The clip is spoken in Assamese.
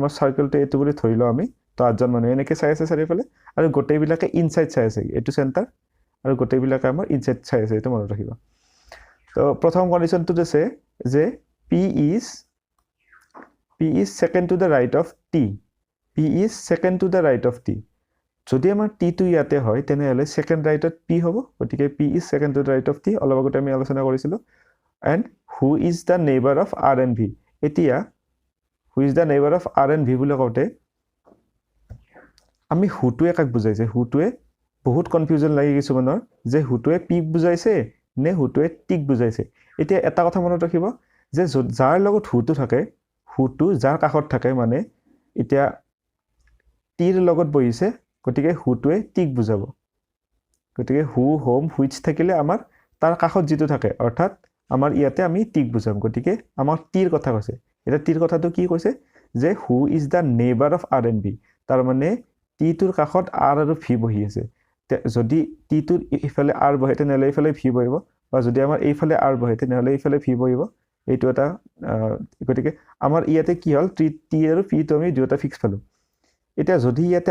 আমাৰ সাৰ্কেলটো এইটো বুলি ধৰি লওঁ আমি তো 8জন মানুহ এনেকৈ চাই আছে চাৰিওফালে আৰু গোটেইবিলাকে ইনসাইড চাই আছে এইটো সেন্টাৰ আৰু গোটেইবিলাকে আমাৰ ইনসাইড চাই আছে এইটো মনত ৰাখিবা তো প্ৰথম কন্ডিশনটো আছে যে P is second to the right of T. P is second to the right of T. যদি আমাৰ T টো ইয়াতে হয় তেনেহলে সেকেন্ড ৰাইটত P হ'ব গতিকে P is second to the right of T অলপ আগতে আমি আলোচনা কৰিছিলো and who is the neighbor of R and V এতিয়া who is the neighbor of R and V বুলি কওঁতে আমি হুটোৱে কাক বুজাইছে হুটোৱে বহুত কনফিউজন লাগি গৈছে মনৰ যে হুটোৱে P বুজাইছে নে হুটোৱে T বুজাইছে এতিয়া এটা কথা মনত ৰাখিব যে যাৰ লগত হুটো থাকে হুটো যাৰ কাষত থাকে মানে এতিয়া টিৰ লগত বহিছে গতিকে হুটোৱে টিক বুজাব গতিকে হু হোম হুইচ থাকিলে আমাৰ তাৰ কাষত যেটো থাকে অৰ্থাৎ আমাৰ ইয়াতে আমি টিক বুজাম গতিকে আমাৰ টিৰ কথা কৈছে এটা টিৰ কথাটো কি কৈছে যে who is the neighbour of R and V তাৰ মানে টি টোৰ কাষত আৰ আৰু ভি বহি আছে যদি টি টোৰ ইফালে আৰ বহে তেনেহলে ইফালে ভি বহিব বা যদি আমাৰ এইফালে আৰ বহে তেনেহলে ইফালে ভি বহিব এইটো এটা গতিকে আমাৰ ইয়াতে কি হল টি আৰু পি টো আমি দুটা ফিক্স পালো এতিয়া যদি ইয়াতে